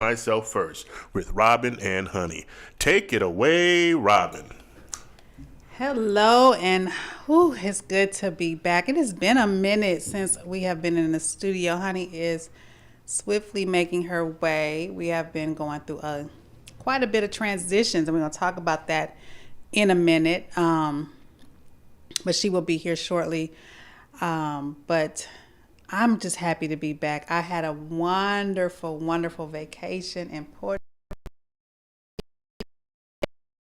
myself first with Robyn and Honey. Take it away, Robyn. Hello, and it's good to be back. It has been a minute since we have been in the studio. Honey is swiftly making her way. We have been going through quite a bit of transitions, and we're going to talk about that in a minute. But she will be here shortly. But I'm just happy to be back. I had a wonderful, wonderful vacation in Puerto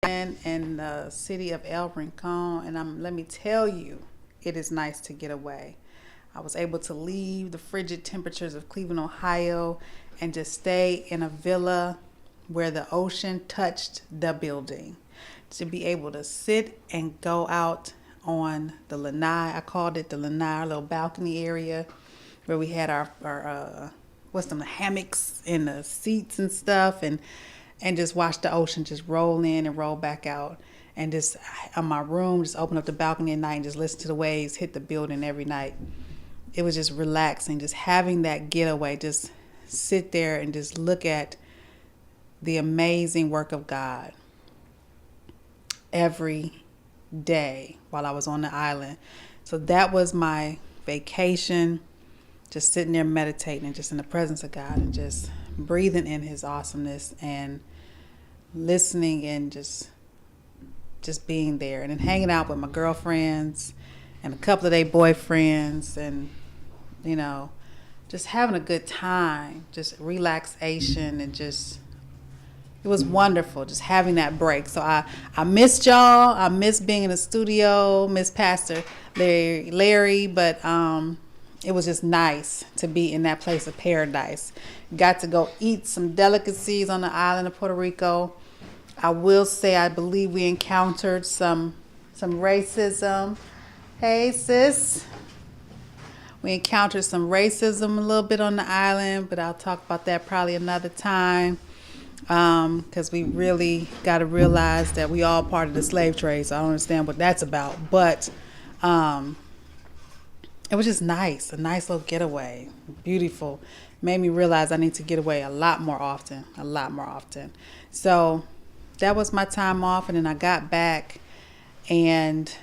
Rico in the city of El Rincon, and let me tell you, it is nice to get away. I was able to leave the frigid temperatures of Cleveland, Ohio, and just stay in a villa where the ocean touched the building. To be able to sit and go out on the lanai, I called it the lanai, our little balcony area where we had our hammocks and the seats and stuff, and just watch the ocean just roll in and roll back out. And just in my room, just open up the balcony at night and just listen to the waves hit the building every night. It was just relaxing, just having that getaway, just sit there and just look at the amazing work of God every day while I was on the island. So that was my vacation, just sitting there meditating and just in the presence of God and just breathing in his awesomeness and listening and just being there, and then hanging out with my girlfriends and a couple of their boyfriends, and just having a good time, just relaxation, and just it was wonderful just having that break. So I missed y'all. I miss being in the studio, miss Pastor Larry, but it was just nice to be in that place of paradise. Got to go eat some delicacies on the island of Puerto Rico. I will say I believe we encountered some racism. Hey, sis. We encountered some racism a little bit on the island, but I'll talk about that probably another time. Because we really got to realize that we all part of the slave trade, so I don't understand what that's about. But it was just nice, a nice little getaway, beautiful. Made me realize I need to get away a lot more often. So that was my time off, and then I got back, and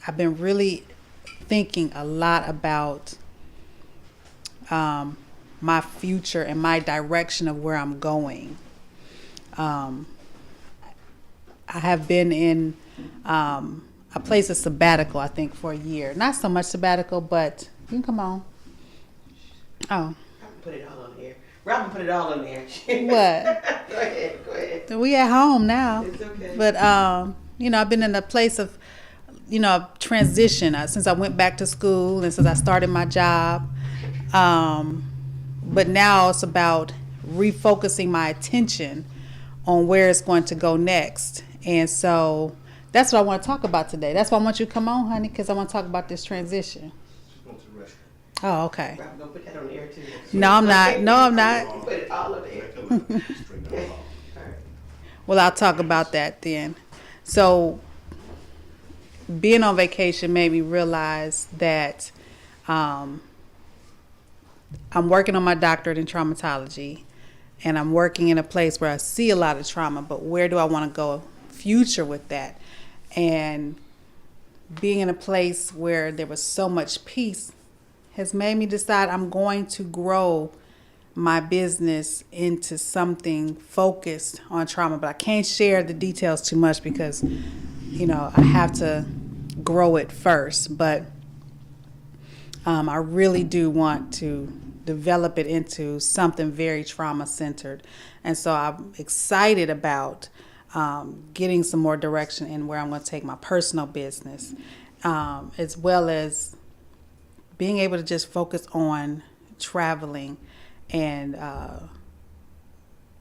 I've been really thinking a lot about my future and my direction of where I'm going. I have been in a place of sabbatical, I think, for a year. Not so much sabbatical, but you can come on. Oh. Put it all on there. Robyn put it all on there. What? Go ahead. We at home now. It's okay. But, I've been in a place of, transition since I went back to school and since I started my job. But now it's about refocusing my attention on where it's going to go next. And so that's what I want to talk about today. That's why I want you to come on, honey, because I want to talk about this transition. Oh, okay. Robyn, go put that on the air too. No, I'm not. Put it all on there. Well, I'll talk about that then. So being on vacation made me realize that I'm working on my doctorate in traumatology, and I'm working in a place where I see a lot of trauma, but where do I want to go future with that? And being in a place where there was so much peace has made me decide I'm going to grow my business into something focused on trauma, but I can't share the details too much because, I have to grow it first. But I really do want to develop it into something very trauma-centered. And so I'm excited about getting some more direction in where I'm going to take my personal business, as well as being able to just focus on traveling and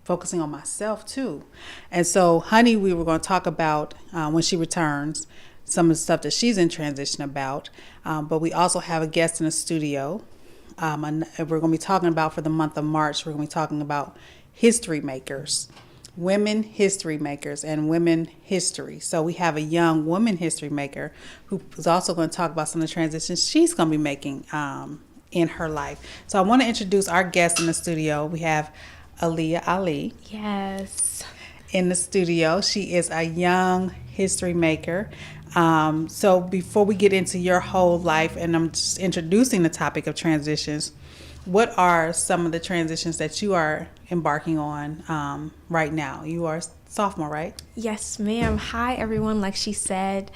focusing on myself too. And so, Honey, we were going to talk about when she returns, some of the stuff that she's in transition about. But we also have a guest in the studio. And we're going to be talking about, for the month of March, we're going to be talking about history makers, women history makers, and women history. So we have a young woman history maker who is also going to talk about some of the transitions she's going to be making in her life. So I want to introduce our guest in the studio. We have Aaliyah Ali Yes. in the studio. She is a young history maker. So before we get into your whole life, and I'm just introducing the topic of transitions, what are some of the transitions that you are embarking on right now? You are a sophomore, right? Yes, ma'am. Hi, everyone. Like she said,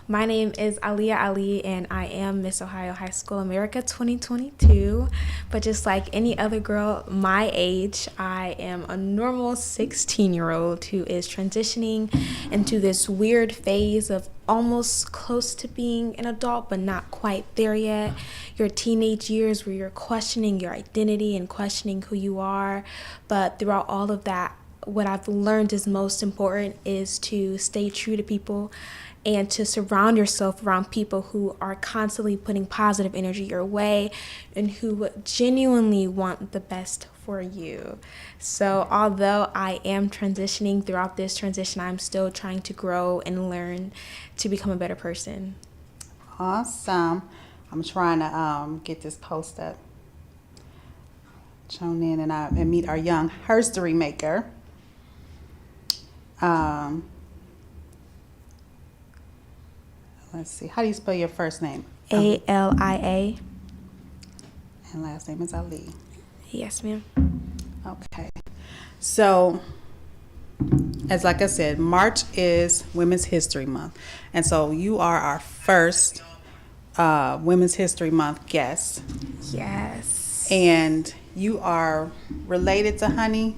my name is Aaliyah Ali, and I am Miss Ohio High School America 2022. But just like any other girl my age, I am a normal 16-year-old who is transitioning into this weird phase of almost close to being an adult, but not quite there yet. Your teenage years where you're questioning your identity and questioning who you are. But throughout all of that, what I've learned is most important is to stay true to people and to surround yourself around people who are constantly putting positive energy your way and who genuinely want the best for you. So although I am transitioning throughout this transition, I'm still trying to grow and learn to become a better person. Awesome. I'm trying to get this post up. Tune in and meet our young history maker. Let's see. How do you spell your first name? ALIA. And last name is Ali. Yes, ma'am. Okay. So, as like I said, March is Women's History Month. And so you are our first Women's History Month guest. Yes. And you are related to Honey.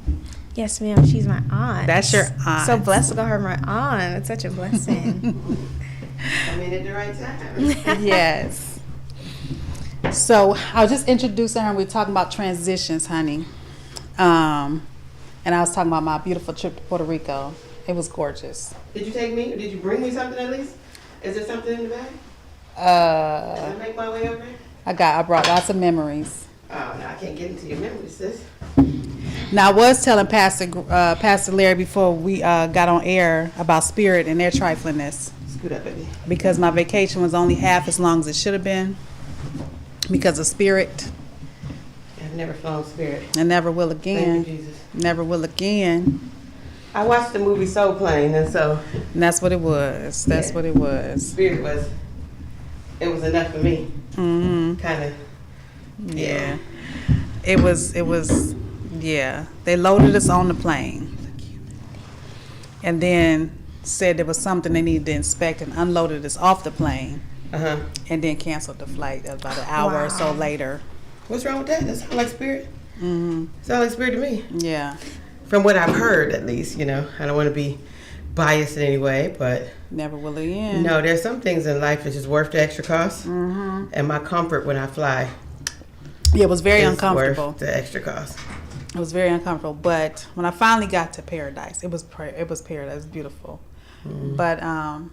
Yes, ma'am. She's my aunt. That's your aunt. So blessed to call her my aunt. It's such a blessing. I'm in at the right time. Yes. So I was just introducing her and we were talking about transitions, Honey. And I was talking about my beautiful trip to Puerto Rico. It was gorgeous. Did you take me, or did you bring me something at least? Is there something in the bag? Did I make my way over? I brought lots of memories. Oh, no, I can't get into your memories, sis. Now I was telling Pastor Larry before we got on air about Spirit and their triflingness. Scoot up at me. Because my vacation was only half as long as it should have been because of Spirit. I've never flown Spirit. And never will again. Thank you, Jesus. Never will again. I watched the movie Soul Plane, and so And that's what it was. That's what it was. Spirit it was enough for me. Mm-hmm. Kind of. Yeah. It was, yeah. They loaded us on the plane. And then said there was something they needed to inspect and unloaded us off the plane. Uh-huh. And then canceled the flight about an hour or so later. What's wrong with that? That sounds like Spirit. Mm-hmm. Sounds like Spirit to me. Yeah. From what I've heard, at least, I don't want to be biased in any way, but Never will again. no, there's some things in life that's just worth the extra cost. Mm-hmm. And my comfort when I fly Yeah, it was very is uncomfortable. worth the extra cost. It was very uncomfortable. But when I finally got to paradise, it was paradise. It was beautiful. Mm-hmm. But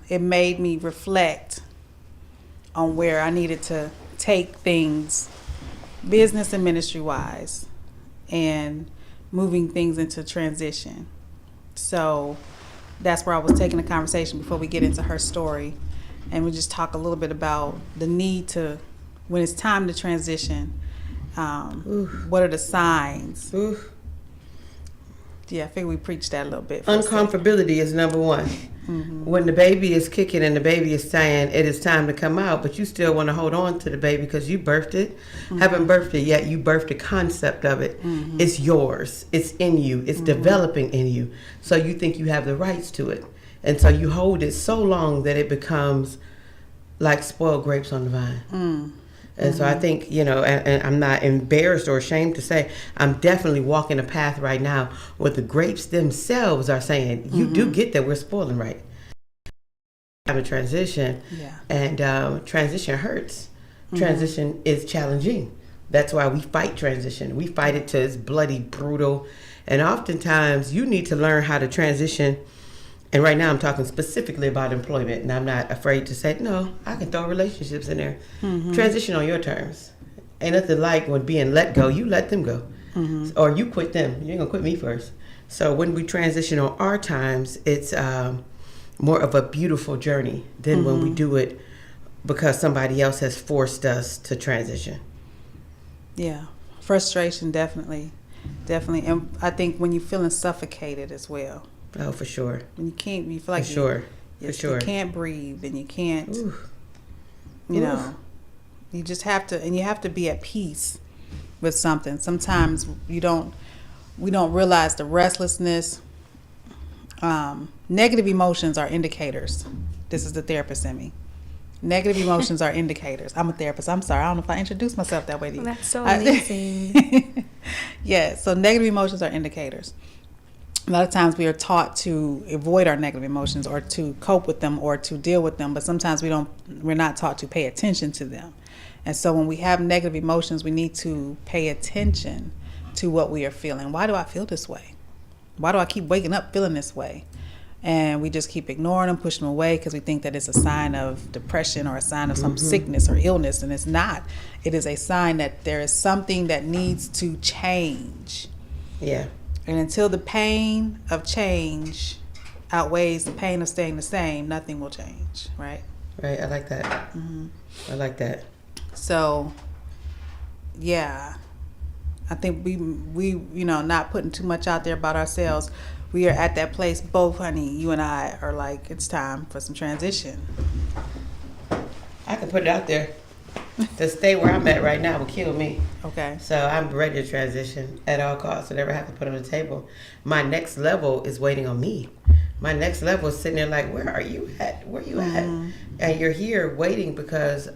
it made me reflect on where I needed to take things, business and ministry wise, and moving things into transition. So that's where I was taking the conversation before we get into her story. And we just talk a little bit about the need to, when it's time to transition, what are the signs? Oof. Yeah, I think we preached that a little bit. For a second. Uncomfortability is number one. Mm-hmm. When the baby is kicking and the baby is saying it is time to come out, but you still want to hold on to the baby because you birthed it. Mm-hmm. Haven't birthed it yet, you birthed the concept of it. Mm-hmm. It's yours. It's in you. It's developing in you. So you think you have the rights to it. And so you hold it so long that it becomes like spoiled grapes on the vine. Mm. And so I think, and I'm not embarrassed or ashamed to say, I'm definitely walking a path right now where the grapes themselves are saying, you do get that we're spoiling right. Have a transition, Yeah. and transition hurts. Transition is challenging. That's why we fight transition. We fight it till it's bloody, brutal. And oftentimes you need to learn how to transition. And right now I'm talking specifically about employment, and I'm not afraid to say, no, I can throw relationships in there. Transition on your terms. Ain't nothing like when being let go, you let them go. Or you quit them. You ain't gonna quit me first. So when we transition on our times, it's more of a beautiful journey than when we do it because somebody else has forced us to transition. Yeah. Frustration, definitely. definitely. And I think when you're feeling suffocated as well, Oh, for sure. when you feel like For sure. you, For sure. you can't breathe and you can't, Ooh. you know, you just have to, and you have to be at peace with something. Sometimes we don't realize the restlessness. Negative emotions are indicators. This is the therapist in me. Negative emotions are indicators. I'm a therapist. I'm sorry. I don't know if I introduced myself that way to you. That's so amazing. Yeah. So negative emotions are indicators. A lot of times we are taught to avoid our negative emotions or to cope with them or to deal with them, but sometimes we're not taught to pay attention to them. And so when we have negative emotions, we need to pay attention to what we are feeling. Why do I feel this way? Why do I keep waking up feeling this way? And we just keep ignoring them, pushing them away because we think that it's a sign of depression or a sign of some sickness or illness, and it's not. It is a sign that there is something that needs to change. Yeah. And until the pain of change outweighs the pain of staying the same, nothing will change, right? Right. I like that. I like that. So, yeah, I think we not putting too much out there about ourselves. We are at that place, both, honey, you and I are like, it's time for some transition. I can put it out there. To stay where I'm at right now will kill me. Okay. So I'm ready to transition at all costs. I never have to put on the table. My next level is waiting on me. My next level is sitting there like, where are you at? Where you at? And you're here waiting because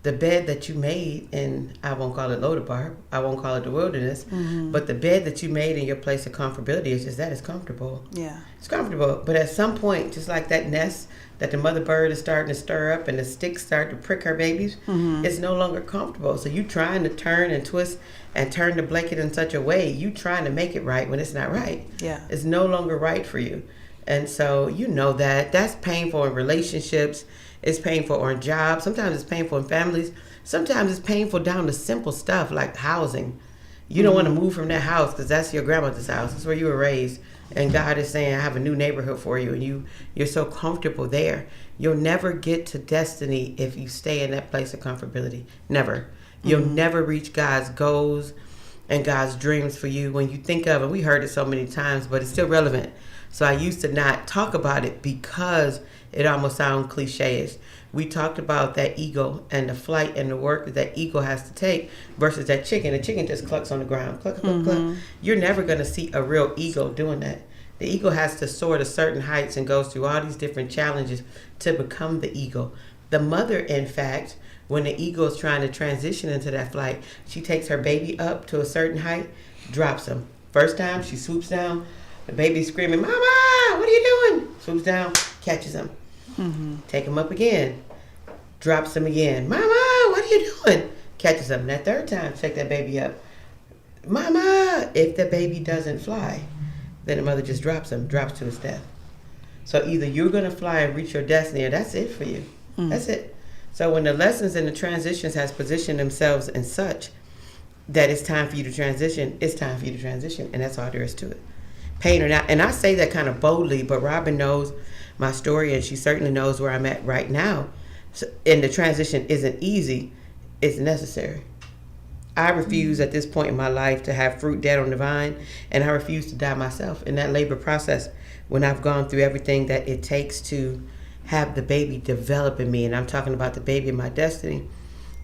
the bed that you made in, I won't call it Lodabar, I won't call it the wilderness, but the bed that you made in your place of comfortability is just that, it's comfortable. Yeah. It's comfortable. But at some point, just like that nest that the mother bird is starting to stir up and the sticks start to prick her babies, it's no longer comfortable. So you trying to turn and twist and turn the blanket in such a way, you trying to make it right when it's not right. Yeah. It's no longer right for you. And so you know that's painful in relationships. It's painful on jobs. Sometimes it's painful in families. Sometimes it's painful down to simple stuff like housing. You don't want to move from that house because that's your grandmother's house. That's where you were raised. And God is saying, I have a new neighborhood for you. And you're so comfortable there. You'll never get to destiny if you stay in that place of comfortability. Never. You'll never reach God's goals and God's dreams for you. When you think of, and we heard it so many times, but it's still relevant. So I used to not talk about it because it almost sounds cliche-ish. We talked about that ego and the flight and the work that ego has to take versus that chicken. The chicken just clucks on the ground. Cluck, cluck, cluck. You're never going to see a real ego doing that. The ego has to soar to certain heights and goes through all these different challenges to become the ego. The mother, in fact, when the ego is trying to transition into that flight, she takes her baby up to a certain height, drops him. First time, she swoops down. The baby's screaming, Mama, what are you doing? Swoops down, catches him. Take him up again. Drops him again. Mama, what are you doing? Catches him. That third time, check that baby up. Mama, if the baby doesn't fly, then the mother just drops him, drops to his death. So either you're going to fly and reach your destiny or that's it for you. That's it. So when the lessons and the transitions has positioned themselves in such that it's time for you to transition, it's time for you to transition. And that's all there is to it. Pain or not. And I say that kind of boldly, but Robyn knows my story and she certainly knows where I'm at right now. So, and the transition isn't easy, it's necessary. I refuse at this point in my life to have fruit dead on the vine, and I refuse to die myself in that labor process when I've gone through everything that it takes to have the baby develop in me. And I'm talking about the baby of my destiny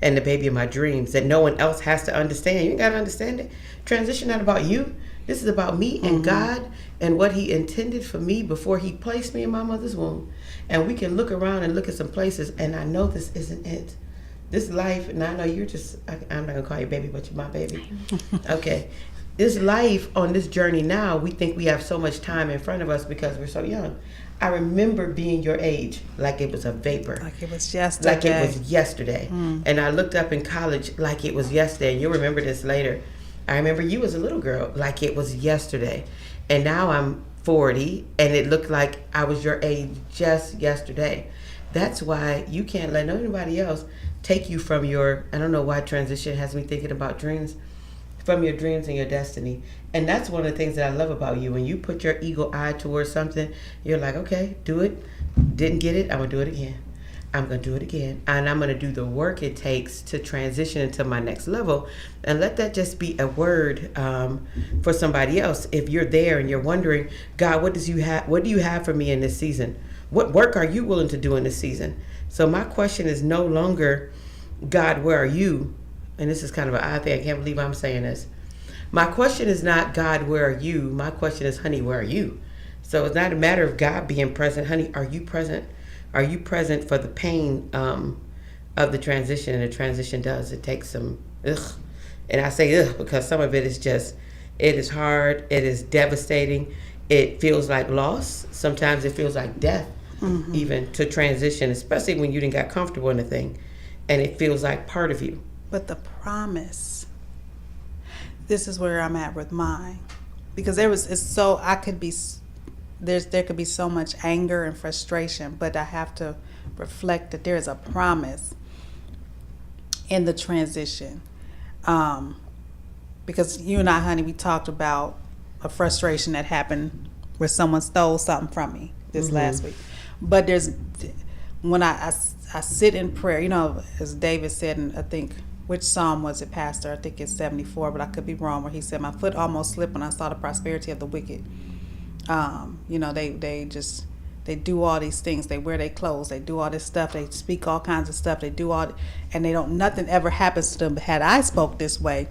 and the baby of my dreams that no one else has to understand. You ain't got to understand it. Transition not about you. This is about me and God and what he intended for me before he placed me in my mother's womb. And we can look around and look at some places, and I know this isn't it. This life, and I know you're just, I'm not going to call you baby, but you're my baby. Okay. This life on this journey now, we think we have so much time in front of us because we're so young. I remember being your age like it was a vapor. Like it was yesterday. Like it was yesterday. And I looked up in college like it was yesterday. And you'll remember this later. I remember you as a little girl like it was yesterday. And now I'm 40 and it looked like I was your age just yesterday. That's why you can't let anybody else take you from your, I don't know why transition has me thinking about dreams, from your dreams and your destiny. And that's one of the things that I love about you. When you put your eagle eye towards something, you're like, okay, do it. Didn't get it, I'm going to do it again. I'm going to do it again. And I'm going to do the work it takes to transition into my next level. And let that just be a word for somebody else. If you're there and you're wondering, God, what do you have for me in this season? What work are you willing to do in this season? So my question is no longer, God, where are you? And this is kind of an odd thing. I can't believe I'm saying this. My question is not, God, where are you? My question is, honey, where are you? So it's not a matter of God being present. Honey, are you present? Are you present for the pain of the transition? And the transition it takes some ugh. And I say ugh because some of it is just, it is hard. It is devastating. It feels like loss. Sometimes it feels like death, even to transition, especially when you didn't got comfortable in the thing. And it feels like part of you. But the promise, this is where I'm at with mine. Because there could be so much anger and frustration, but I have to reflect that there is a promise in the transition. Because you and I, honey, we talked about a frustration that happened where someone stole something from me this last week. But when I sit in prayer, you know, as David said, and I think, which psalm was it, Pastor? I think it's 74, but I could be wrong, where he said, my foot almost slipped when I saw the prosperity of the wicked. You know, they do all these things. They wear their clothes. They do all this stuff. They speak all kinds of stuff. They do all, and nothing ever happens to them. But had I spoke this way,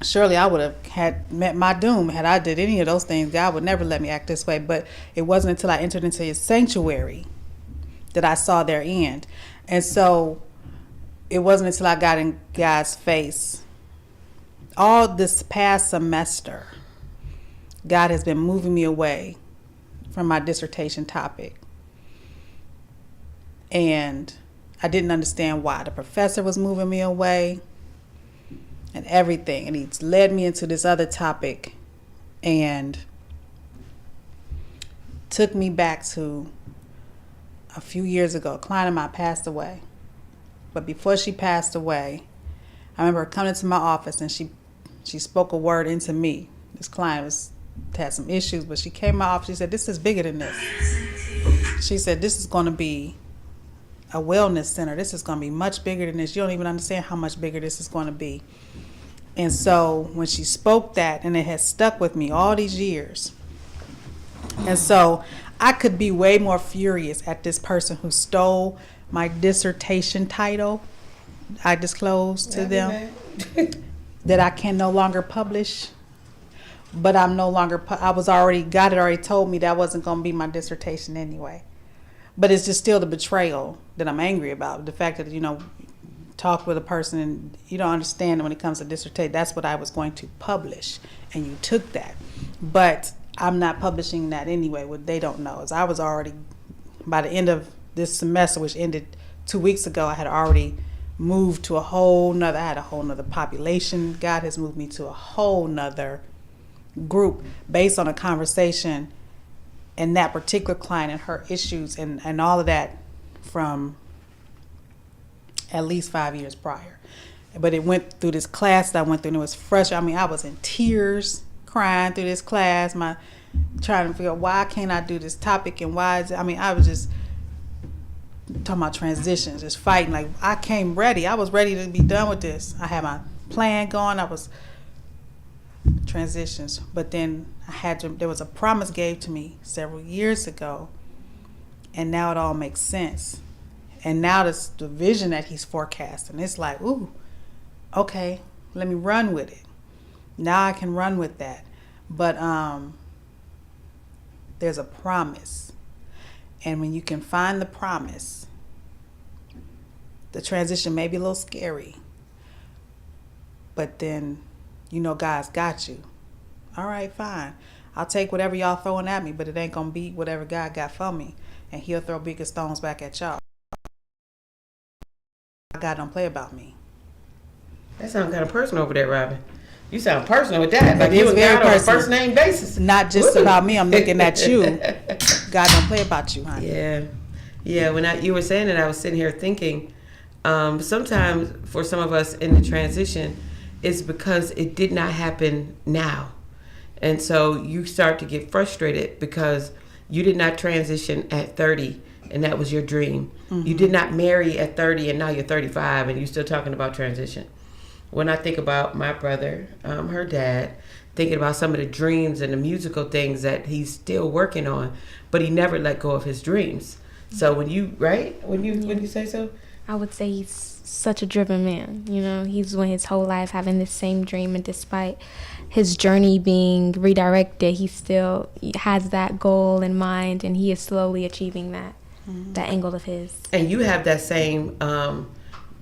surely I would have had met my doom. Had I did any of those things, God would never let me act this way. But it wasn't until I entered into his sanctuary that I saw their end. And so it wasn't until I got in God's face all this past semester, God has been moving me away from my dissertation topic. And I didn't understand why. The professor was moving me away and everything. And he's led me into this other topic and took me back to a few years ago. A client of mine passed away. But before she passed away, I remember her coming to my office and she spoke a word into me. This client had some issues, but she came to my office. She said, this is bigger than this. She said, this is going to be a wellness center. This is going to be much bigger than this. You don't even understand how much bigger this is going to be. And so when she spoke that, and it has stuck with me all these years. And so I could be way more furious at this person who stole my dissertation title I disclosed to them that I can no longer publish. But I'm no longer, God had already told me that wasn't going to be my dissertation anyway. But it's just still the betrayal that I'm angry about. The fact that, you know, talk with a person and you don't understand when it comes to dissertation, that's what I was going to publish. And you took that. But I'm not publishing that anyway. What they don't know is I was already, by the end of this semester, which ended 2 weeks ago, I had already moved to I had a whole nother population. God has moved me to a whole nother group based on a conversation and that particular client and her issues and all of that from at least 5 years prior. But it went through this class that I went through and it was frustrating. I mean, I was in tears crying through this class, trying to figure out why can't I do this topic and why is it, I mean, I was just talking about transitions, just fighting. Like I came ready. I was ready to be done with this. I had my plan going. I was transitions, but then there was a promise gave to me several years ago, and now it all makes sense. And now this the vision that he's forecasting. It's like, ooh, okay, let me run with it. Now I can run with that. But there's a promise, and when you can find the promise, the transition may be a little scary, but then you know God's got you. All right, fine. I'll take whatever y'all throwing at me, but it ain't going to beat whatever God got for me. And he'll throw bigger stones back at y'all. God don't play about me. That sounds kind of personal over there, Robyn. You sound personal with that. Like It you is and very God on a personal. first name basis. Not just about me. I'm looking at you. God don't play about you, honey. Yeah. When you were saying it, I was sitting here thinking, sometimes for some of us in the transition, it's because it did not happen now. And so you start to get frustrated because you did not transition at 30 and that was your dream. You did not marry at 30 and now you're 35 and you're still talking about transition. When I think about my brother, her dad, thinking about some of the dreams and the musical things that he's still working on, but he never let go of his dreams. So when you say so? I would say he's such a driven man. You know, he's went his whole life having the same dream, and despite his journey being redirected, he still has that goal in mind, and he is slowly achieving that angle of his. And you have that same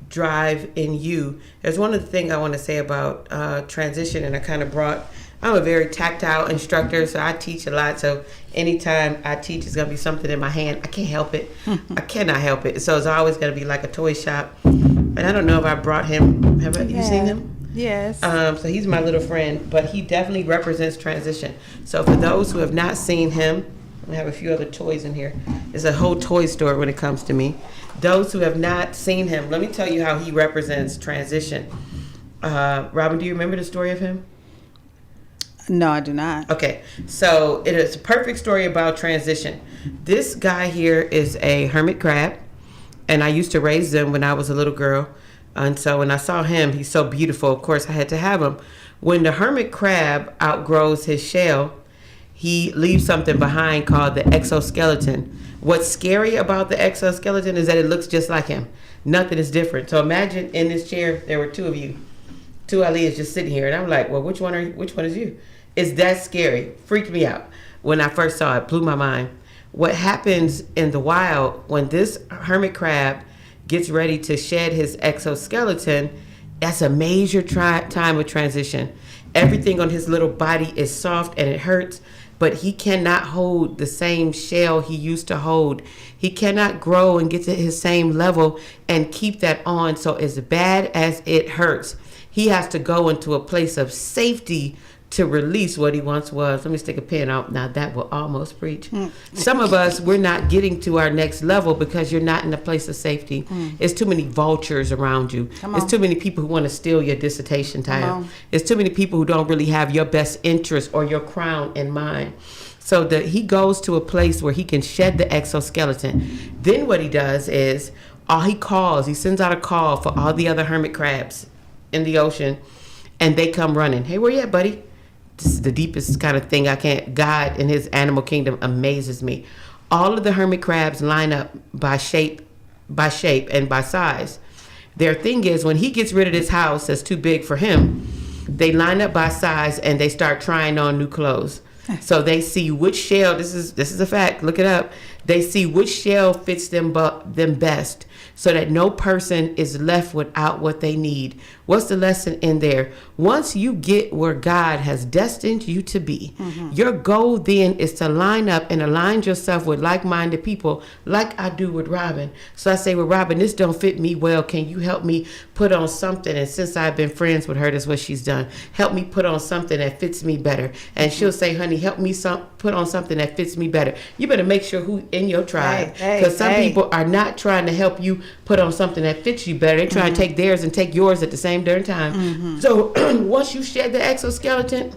drive in you. There's one of the things I want to say about transition, and I'm a very tactile instructor, so I teach a lot. So anytime I teach, it's going to be something in my hand. I can't help it. I cannot help it. So it's always going to be like a toy shop. And I don't know if I brought him. Have you seen him? Yes. So he's my little friend, but he definitely represents transition. So for those who have not seen him, I have a few other toys in here. It's a whole toy store when it comes to me. Those who have not seen him, let me tell you how he represents transition. Robyn, do you remember the story of him? No, I do not. Okay, so it is a perfect story about transition. This guy here is a hermit crab, and I used to raise them when I was a little girl. And so when I saw him, he's so beautiful. Of course, I had to have him. When the hermit crab outgrows his shell, he leaves something behind called the exoskeleton. What's scary about the exoskeleton is that it looks just like him. Nothing is different. So imagine in this chair, there were two of you. Two Aliyahs just sitting here. And I'm like, well, which one is you? It's that scary. Freaked me out when I first saw it. Blew my mind. What happens in the wild when this hermit crab gets ready to shed his exoskeleton, that's a major time of transition. Everything on his little body is soft and it hurts, but he cannot hold the same shell he used to hold. He cannot grow and get to his same level and keep that on. So as bad as it hurts, he has to go into a place of safety to release what he once was. Let me stick a pin out. Now that will almost preach. Some of us, we're not getting to our next level because you're not in a place of safety. It's too many vultures around you. It's too many people who want to steal your dissertation title. It's too many people who don't really have your best interest or your crown in mind. So that he goes to a place where he can shed the exoskeleton. Then what he does is, he sends out a call for all the other hermit crabs in the ocean, and they come running. Hey, where you at, buddy? This is the deepest kind of thing God in his animal kingdom amazes me. All of the hermit crabs line up by shape and by size. Their thing is, when he gets rid of this house that's too big for him, they line up by size and they start trying on new clothes. So they see which shell, this is a fact, look it up. They see which shell fits them best, so that no person is left without what they need. What's the lesson in there? Once you get where God has destined you to be, your goal then is to line up and align yourself with like-minded people, like I do with Robyn. So I say with Robyn, this don't fit me well. Can you help me put on something? And since I've been friends with her, that's what she's done. Help me put on something that fits me better. And she'll say, honey, help me put on something that fits me better. You better make sure who in your tribe, because some people are not trying to help you put on something that fits you better. They're trying to take theirs and take yours at the same darn time. So once you shed the exoskeleton,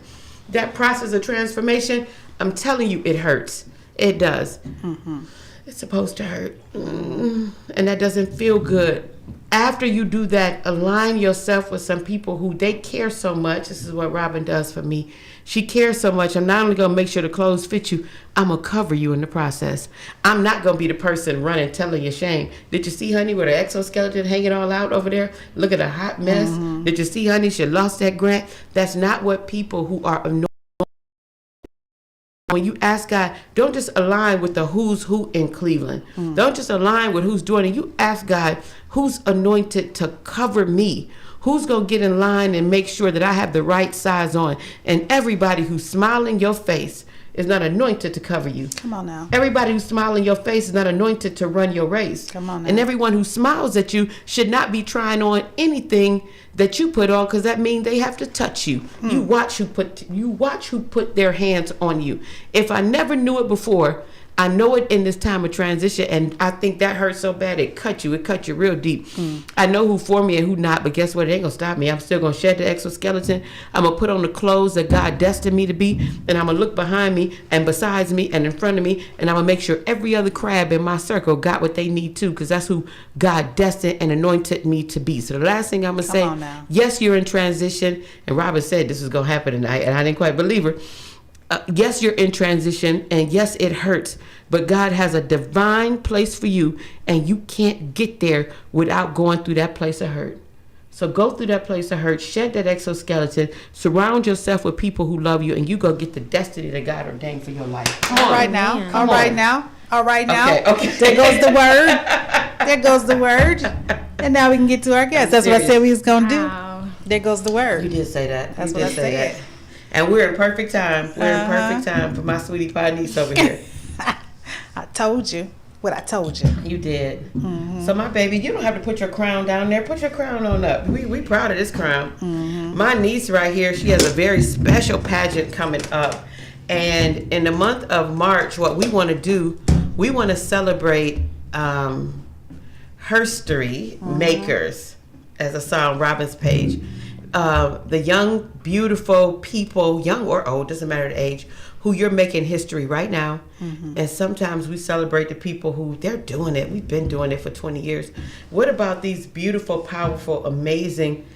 that process of transformation, I'm telling you, it hurts. It does. It's supposed to hurt. And that doesn't feel good. After you do that, align yourself with some people who they care so much. This is what Robyn does for me. She cares so much. I'm not only going to make sure the clothes fit you, I'm going to cover you in the process. I'm not going to be the person running telling you shame. Did you see, honey, with her exoskeleton hanging all out over there? Look at a hot mess. Did you see, honey, she lost that grant? That's not what people who are annoyed. When you ask God, don't just align with the who's who in Cleveland. Don't just align with who's doing it. You ask God, who's anointed to cover me? Who's going to get in line and make sure that I have the right size on? And everybody who's smiling your face is not anointed to cover you. Come on now. Everybody who's smiling your face is not anointed to run your race. Come on now. And everyone who smiles at you should not be trying on anything that you put on, because that means they have to touch you. You watch who put their hands on you. If I never knew it before, I know it in this time of transition, and I think that hurt so bad it cut you real deep. I know who for me and who not, but guess what? It ain't gonna stop me. I'm still gonna shed the exoskeleton. I'm gonna put on the clothes that God destined me to be, and I'm gonna look behind me and besides me and in front of me, and I'm gonna make sure every other crab in my circle got what they need too, because that's who God destined and anointed me to be. So the last thing I'm gonna say, yes, you're in transition, and Robyn said this is gonna happen tonight, and I didn't quite believe her. Yes, you're in transition, and yes, it hurts, but God has a divine place for you, and you can't get there without going through that place of hurt. So go through that place of hurt, shed that exoskeleton, surround yourself with people who love you, and you go get the destiny that God ordained for your life. All right now. Okay. There goes the word. There goes the word. And now we can get to our guest. That's what I said we was going to do. There goes the word. You did say that. That's what I said. And we're in perfect time. We're in perfect time for my sweetie pie niece over here. I told you what I told you. You did. So my baby, you don't have to put your crown down there. Put your crown on up. We proud of this crown. My niece right here, she has a very special pageant coming up. And in the month of March, what we want to do, we want to celebrate herstory makers, as I saw on Robyn's page. The young, beautiful people, young or old, doesn't matter the age, who you're making history right now. And sometimes we celebrate the people who they're doing it. We've been doing it for 20 years. What about these beautiful, powerful, amazing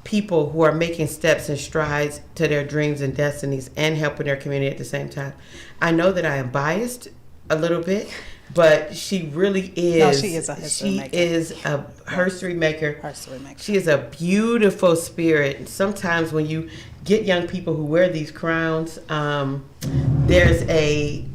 people who are making steps and strides to their dreams and destinies and helping their community at the same time? I know that I am biased a little bit, but she really is. No, she is a history maker. She is a herstory maker. Herstory maker. She is a beautiful spirit. Sometimes when you get young people who wear these crowns, there's a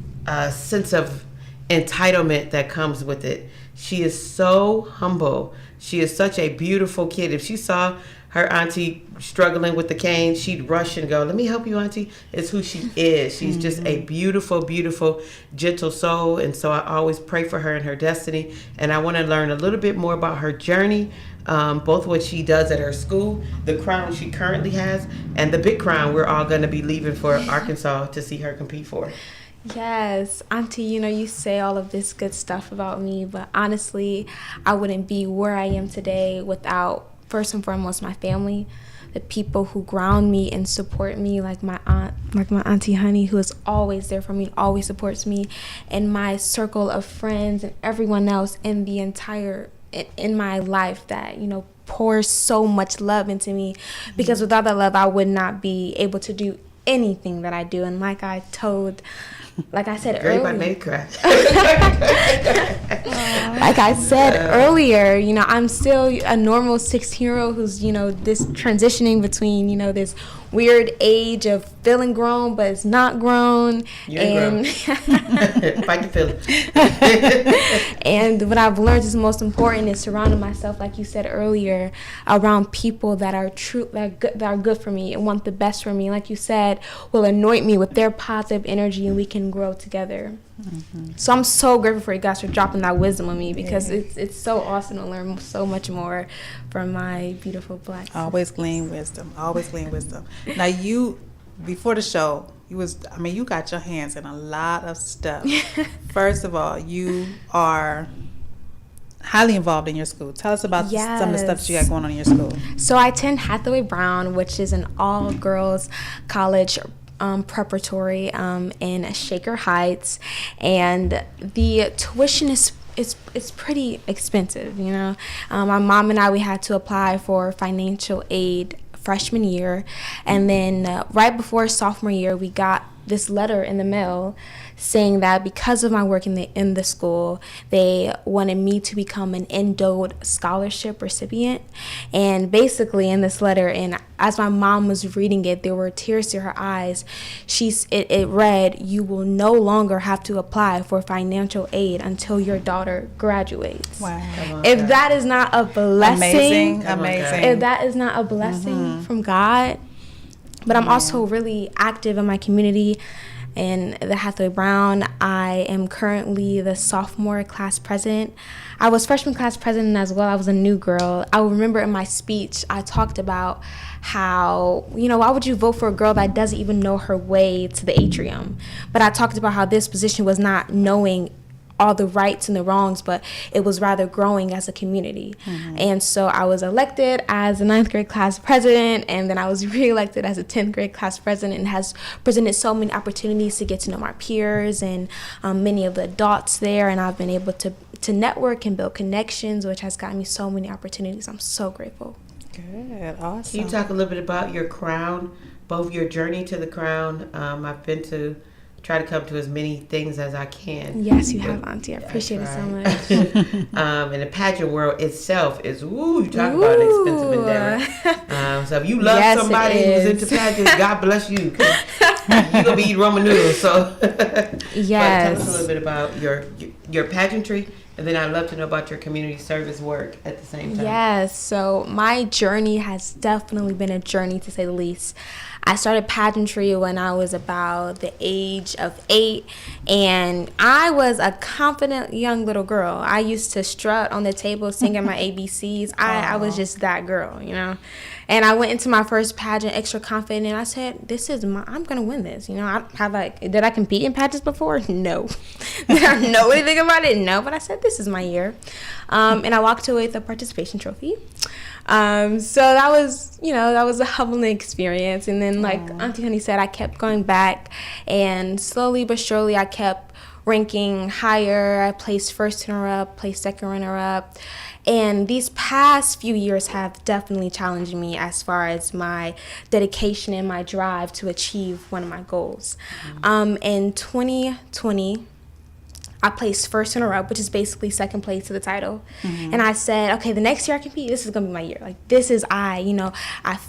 sense of entitlement that comes with it. She is so humble. She is such a beautiful kid. If she saw her auntie struggling with the cane, she'd rush and go, "Let me help you, auntie." It's who she is. She's just a beautiful, beautiful, gentle soul. And so I always pray for her and her destiny. And I want to learn a little bit more about her journey, both what she does at her school, the crown she currently has, and the big crown we're all going to be leaving for Arkansas to see her compete for. Yes, Auntie, you say all of this good stuff about me, but honestly, I wouldn't be where I am today without, first and foremost, my family, the people who ground me and support me, like my aunt, like my Auntie Honey, who is always there for me, always supports me, and my circle of friends and everyone else in the entire, in my life that, pours so much love into me, because without that love, I would not be able to do anything that I do. And like I said earlier, like I said earlier, I'm still a normal 16-year-old who's, this transitioning between, this weird age of feeling grown, but it's not grown. You ain't grown. Fight the feeling. And what I've learned is most important is surrounding myself, like you said earlier, around people that are true, that are good for me and want the best for me. Like you said, will anoint me with their positive energy, and we can grow together. So I'm so grateful for you guys for dropping that wisdom on me, because it's so awesome to learn so much more from my beautiful Black sisters. Always glean wisdom. Now before the show, you got your hands in a lot of stuff. First of all, you are highly involved in your school. Tell us about some of the stuff that you got going on in your school. So I attend Hathaway Brown, which is an all-girls college preparatory in Shaker Heights, and the tuition is pretty expensive. My mom and I, we had to apply for financial aid freshman year, and then right before sophomore year, we got this letter in the mail saying that because of my work in the school, they wanted me to become an endowed scholarship recipient. And basically in this letter, and as my mom was reading it, there were tears to her eyes. It read, "You will no longer have to apply for financial aid until your daughter graduates." Wow. If that is not a blessing, amazing. If that is not a blessing from God. But I'm also really active in my community in the Hathaway Brown. I am currently the sophomore class president. I was freshman class president as well. I was a new girl. I remember in my speech, I talked about how, why would you vote for a girl that doesn't even know her way to the atrium? But I talked about how this position was not knowing all the rights and the wrongs, but it was rather growing as a community. And so I was elected as a 9th grade class president, and then I was re-elected as a 10th grade class president, and has presented so many opportunities to get to know my peers and many of the adults there, and I've been able to network and build connections, which has gotten me so many opportunities. I'm so grateful. Good, awesome. Can you talk a little bit about your crown, both your journey to the crown? I've been to try to come to as many things as I can. Yes, you have, Auntie. I appreciate it so much. And the pageant world itself is, you talk about an expensive endeavor. So if you love somebody who's into pageants, God bless you. You're going to be eating Roman noodles. So yes. Tell us a little bit about your pageantry, and then I'd love to know about your community service work at the same time. Yes, so my journey has definitely been a journey, to say the least. I started pageantry when I was about the age of 8, and I was a confident young little girl. I used to strut on the table singing my ABCs. I was just that girl, And I went into my first pageant extra confident, and I said, I'm going to win this. Did I compete in pageants before? No. Did I know anything about it? No, but I said, this is my year. And I walked away with a participation trophy. So that was a humbling experience. And then, like Auntie Honey said, I kept going back, and slowly but surely I kept ranking higher. I placed first runner-up, placed second runner-up. And these past few years have definitely challenged me as far as my dedication and my drive to achieve one of my goals. In 2020, I placed first runner-up, which is basically second place to the title. And I said, okay, the next year I compete, this is going to be my year. Like, this is I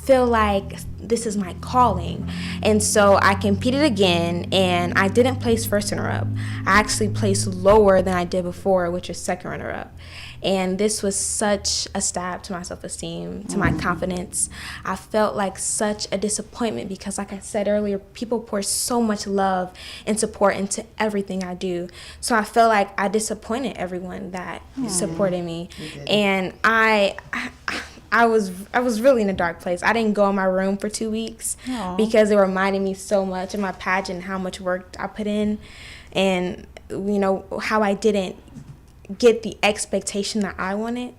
feel like this is my calling. And so I competed again, and I didn't place first runner-up. I actually placed lower than I did before, which is second runner-up. And this was such a stab to my self-esteem, to my confidence. I felt like such a disappointment because, like I said earlier, people pour so much love and support into everything I do. So I felt like I disappointed everyone that supported me. And I was really in a dark place. I didn't go in my room for 2 weeks because it reminded me so much of my pageant, how much work I put in, and how I didn't get the expectation that I wanted.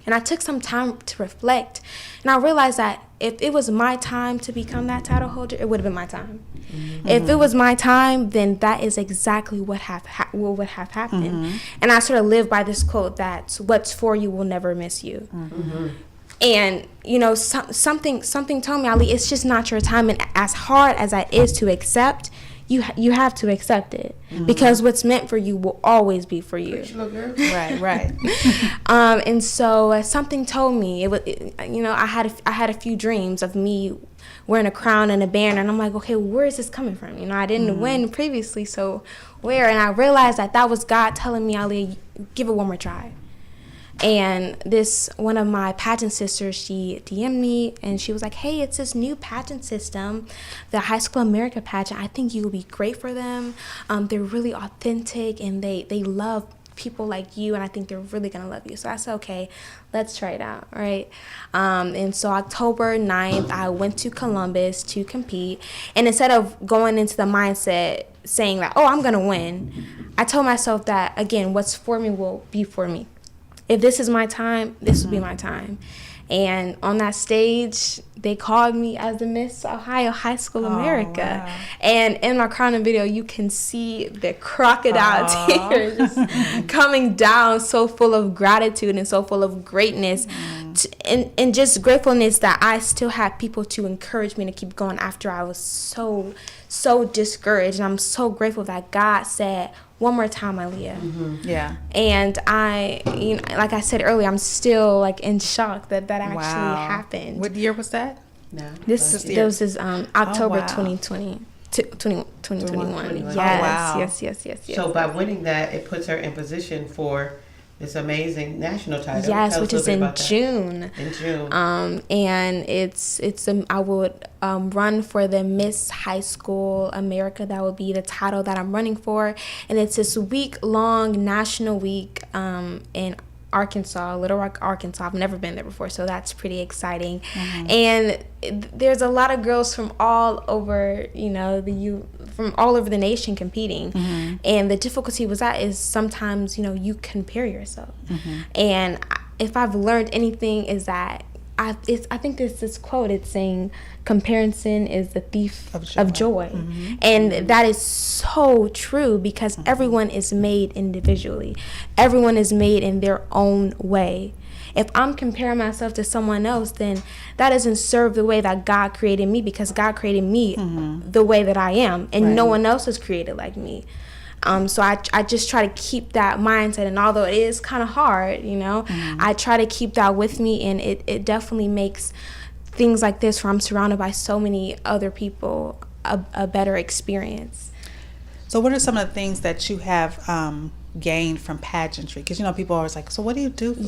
And I took some time to reflect, and I realized that if it was my time to become that title holder, it would have been my time. If it was my time, then that is exactly what would have happened. And I sort of live by this quote that what's for you will never miss you. And something told me, Ali, it's just not your time. And as hard as that is to accept, you have to accept it, because what's meant for you will always be for you. Right. And so something told me I had a few dreams of me wearing a crown and a banner, and I'm like, okay, where is this coming from? I didn't win previously, so where? And I realized that was God telling me, Ali, give it one more try. And one of my pageant sisters, she DM'd me, and she was like, hey, it's this new pageant system, the High School America pageant. I think you will be great for them. They're really authentic, and they love people like you, and I think they're really going to love you. So I said, okay, let's try it out, right? And so October 9th, I went to Columbus to compete. And instead of going into the mindset saying that, I'm going to win, I told myself that, again, what's for me will be for me. If this is my time, this will be my time. And on that stage, they called me as the Miss Ohio High School America. Wow. And in my crowning video, you can see the crocodile tears just coming down, so full of gratitude and so full of greatness. And just gratefulness that I still have people to encourage me to keep going after I was so discouraged. And I'm so grateful that God said, one more time, Aaliyah. Yeah. And I, like I said earlier, I'm still in shock that actually happened. What year was that? No. This is October 2020. 2021. Yes, wow. Yes. So by winning that, it puts her in position for this amazing national title. Yes, which is in June. In June. And I would run for the Miss High School America. That would be the title that I'm running for. And it's this week-long national week in Arkansas, Little Rock, Arkansas. I've never been there before, so that's pretty exciting. And there's a lot of girls from all over, from all over the nation competing. And the difficulty with that is sometimes, you compare yourself. And if I've learned anything is that I think there's this quote. It's saying comparison is the thief of joy. And that is so true because everyone is made individually. Everyone is made in their own way. If I'm comparing myself to someone else, then that doesn't serve the way that God created me, because God created me the way that I am, and no one else is created like me. So I just try to keep that mindset, and although it is kind of hard, I try to keep that with me, and it definitely makes things like this, where I'm surrounded by so many other people, a better experience. So what are some of the things that you have gained from pageantry? Because, people are always like, so what do you do? What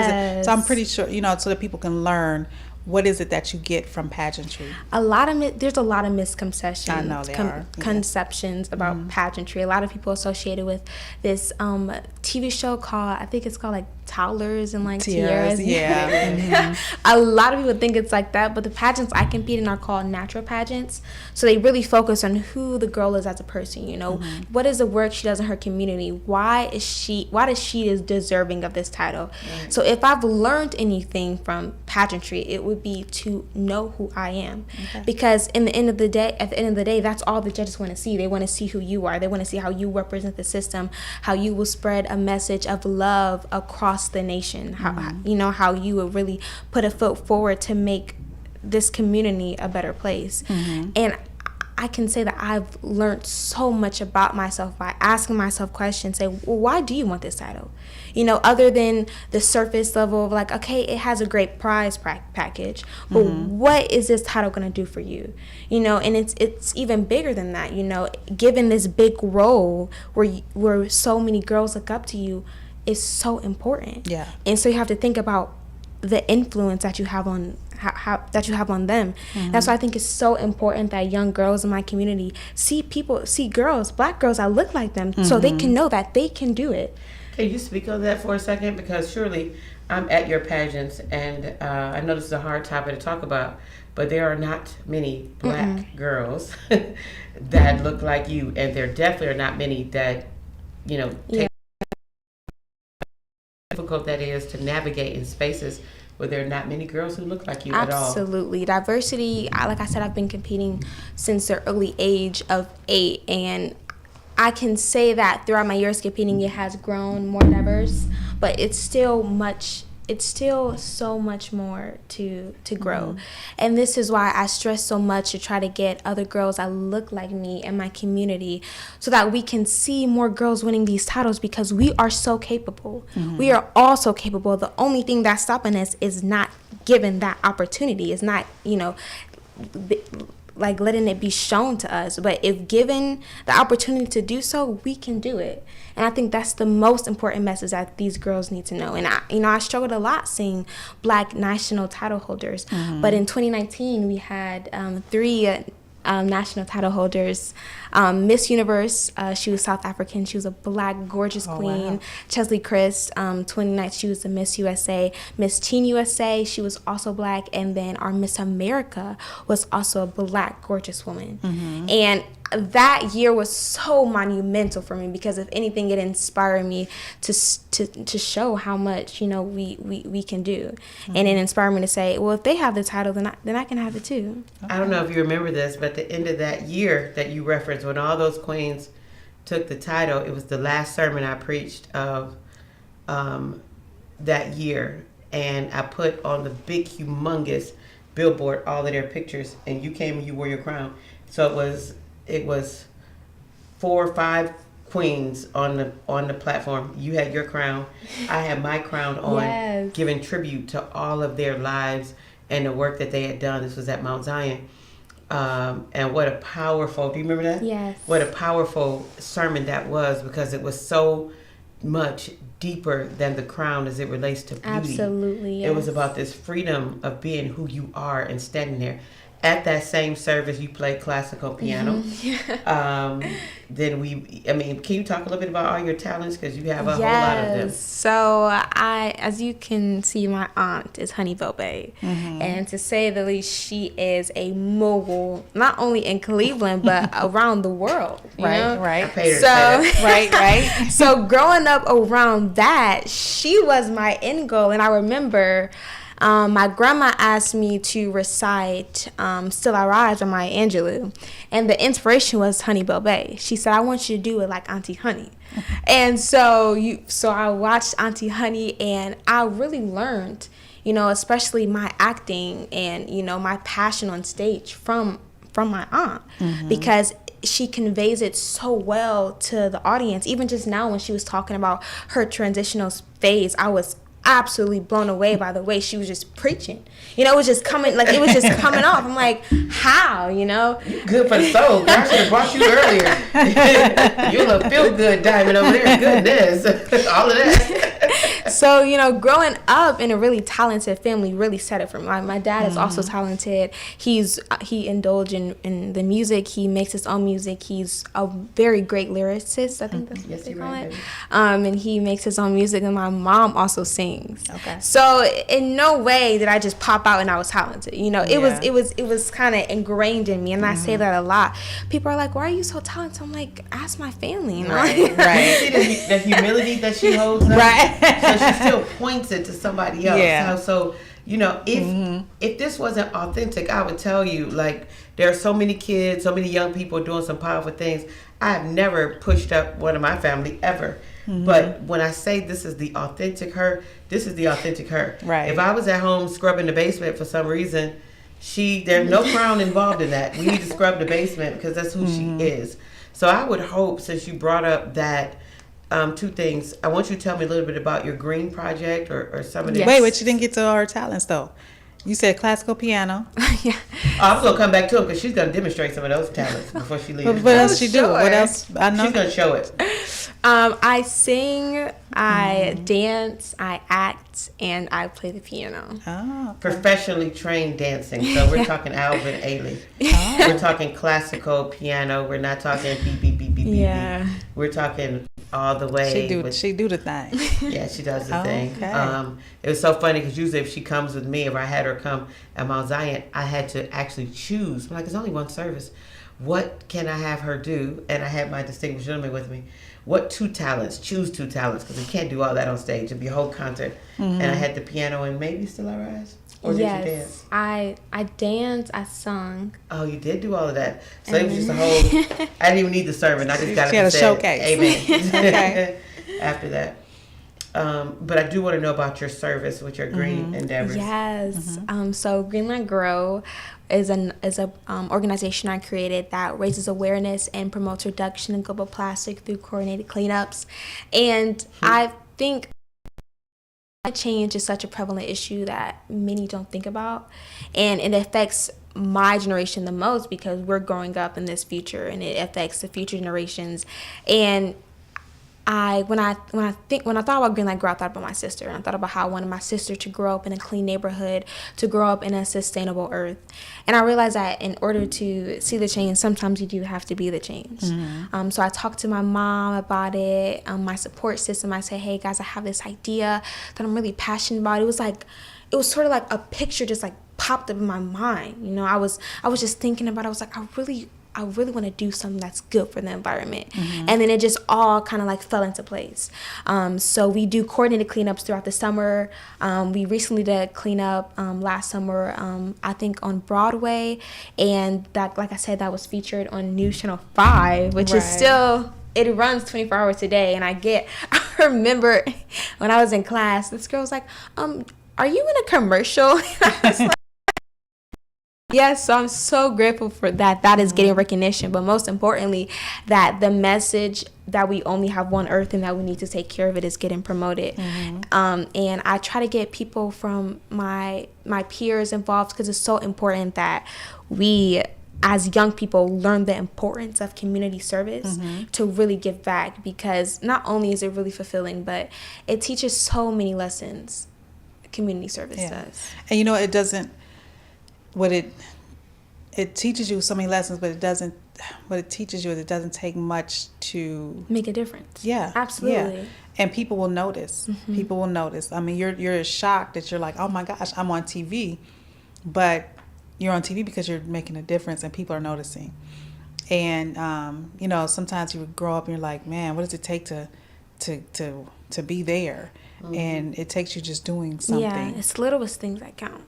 is it? So I'm pretty sure, so that people can learn, what is it that you get from pageantry? There's a lot of misconceptions. I know there are. Conceptions about pageantry. A lot of people associated with this TV show called, I think it's called like Toddlers and like Tiaras. Yeah. A lot of people think it's like that, but the pageants I compete in are called natural pageants. So they really focus on who the girl is as a person. What is the work she does in her community? Why is she is deserving of this title? Right. So if I've learned anything from pageantry, it would be to know who I am. Okay. Because at the end of the day, that's all the judges want to see. They want to see who you are. They want to see how you represent the system, how you will spread a message of love across the nation, how you would really put a foot forward to make this community a better place. And I can say that I've learned so much about myself by asking myself questions, say, well, why do you want this title? Other than the surface level of like, okay, it has a great prize package, but what is this title going to do for you? And it's even bigger than that, given this big role where so many girls look up to you is so important. Yeah. And so you have to think about the influence that you have on that you have on them. That's why I think it's so important that young girls in my community see girls, black girls that look like them, so they can know that they can do it. Can you speak on that for a second? Because surely I'm at your pageants, and I know this is a hard topic to talk about, but there are not many black girls that look like you, and there definitely are not many that, take difficult that is to navigate in spaces where there are not many girls who look like you at all. Absolutely. Diversity, like I said, I've been competing since the early age of 8, and I can say that throughout my years competing, it has grown more diverse, but it's still so much more to grow. And this is why I stress so much to try to get other girls that look like me in my community, so that we can see more girls winning these titles, because we are so capable. We are all so capable. The only thing that's stopping us is not given that opportunity. It's not, like letting it be shown to us. But if given the opportunity to do so, we can do it. And I think that's the most important message that these girls need to know. And I struggled a lot seeing black national title holders. But in 2019, we had 3 national title holders. Miss Universe, she was South African. She was a black, gorgeous queen. Wow. Chesley Chris, 29th, she was the Miss USA. Miss Teen USA, she was also black. And then our Miss America was also a black, gorgeous woman. And that year was so monumental for me, because if anything, it inspired me to show how much we can do, and it inspired me to say, well, if they have the title, then I can have it too. I don't know if you remember this, but at the end of that year that you referenced, when all those queens took the title, it was the last sermon I preached of that year, and I put on the big, humongous billboard all of their pictures, and you came and you wore your crown. So it was 4 or 5 queens on the platform. You had your crown. I had my crown on, yes, giving tribute to all of their lives and the work that they had done. This was at Mount Zion. And what a powerful, do you remember that? Yes. What a powerful sermon that was, because it was so much deeper than the crown as it relates to beauty. Absolutely, yes. It was about this freedom of being who you are and standing there. at that same service, you play classical piano. Then can you talk a little bit about all your talents? Because you have a whole lot of them. So as you can see, my aunt is Honey Bobe. And to say the least, she is a mogul, not only in Cleveland, but around the world. I paid her to say that. Right. So growing up around that, she was my end goal. And I remember my grandma asked me to recite Still I Rise by Maya Angelou. And the inspiration was Honey Bobe. She said, I want you to do it like Auntie Honey. And so I watched Auntie Honey, and I really learned, especially my acting and, my passion on stage from my aunt. Because she conveys it so well to the audience. Even just now when she was talking about her transitional phase, I was absolutely blown away by the way she was just preaching. It was just coming off. I'm like, how, You good for the soul. I should have brought you earlier. You look feel good diamond over there. Goodness. All of that. So, growing up in a really talented family really set it for me. My dad is also talented. He indulged in the music. He makes his own music. He's a very great lyricist. I think that's what they call it. And he makes his own music. And my mom also sings. Okay. So in no way did I just pop out and I was talented. It was kind of ingrained in me. And I say that a lot. People are like, why are you so talented? I'm like, ask my family. Right. You see the humility that she holds up? Right. So she still points it to somebody else. Yeah. So if this wasn't authentic, I would tell you, like, there are so many kids, so many young people doing some powerful things. I have never pushed up one of my family ever. But when I say this is the authentic her, this is the authentic her. Right. If I was at home scrubbing the basement for some reason, there's no crown involved in that. We need to scrub the basement because that's who she is. So I would hope, since you brought up that, two things. I want you to tell me a little bit about your green project or some of the... Wait, but you didn't get to her talents, though. You said classical piano. Yeah. I'm going to come back to it because she's going to demonstrate some of those talents before she leaves. What else she do? Sure. What else? I know. She's going to show it. I sing, I dance, I act, and I play the piano. Oh, okay. Professionally trained dancing. So we're talking Alvin Ailey. We're talking classical piano. We're not talking beep, beep, beep, beep, beep. Yeah. We're talking all the way. She do the thing. Yeah, she does the thing. Okay. It was so funny because usually if she comes with me, if I had her come at Mount Zion, I had to actually choose. I'm like, it's only one service. What can I have her do? And I had my distinguished gentleman with me. What two talents? Choose two talents because we can't do all that on stage. It'd be a whole concert. And I had the piano and maybe Still I Rise? Or did you dance? I danced, I sung. Oh, you did do all of that. So it was just a whole... I didn't even need the sermon. I just got She had it a said, showcase. Amen. Okay. After that. But I do want to know about your service with your green endeavors. Yes. So Greenland Grow is a organization I created that raises awareness and promotes reduction in global plastic through coordinated cleanups. And I think climate change is such a prevalent issue that many don't think about, and it affects my generation the most because we're growing up in this future, and it affects the future generations. And when I thought about Greenland Grow, I thought about my sister. And I thought about how I wanted my sister to grow up in a clean neighborhood, to grow up in a sustainable earth. And I realized that in order to see the change, sometimes you do have to be the change. So I talked to my mom about it, my support system. I said, hey guys, I have this idea that I'm really passionate about. It was sort of like a picture just like popped up in my mind. I was just thinking about it. I was like, I really want to do something that's good for the environment. And then it just all kind of like fell into place. So we do coordinated cleanups throughout the summer. We recently did cleanup last summer, I think on Broadway. And that, like I said, that was featured on News Channel 5, which is still, it runs 24 hours a day. And I remember when I was in class, this girl was like, are you in a commercial? I was like, yes, so I'm so grateful for that. That is getting recognition, but most importantly, that the message that we only have one earth and that we need to take care of it is getting promoted. And I try to get people from my peers involved because it's so important that we, as young people, learn the importance of community service to really give back, because not only is it really fulfilling, but it teaches so many lessons. Community service does. And it doesn't... it teaches you so many lessons, but it doesn't. What it teaches you is it doesn't take much to make a difference. Yeah, Absolutely. Yeah. And people will notice. Mm-hmm. People will notice. I mean, you're shocked that you're like, oh my gosh, I'm on TV, but you're on TV because you're making a difference and people are noticing. And you know, sometimes you would grow up and you're like, man, what does it take to be there? Mm-hmm. And it takes you just doing something. Yeah, it's the littlest things that count.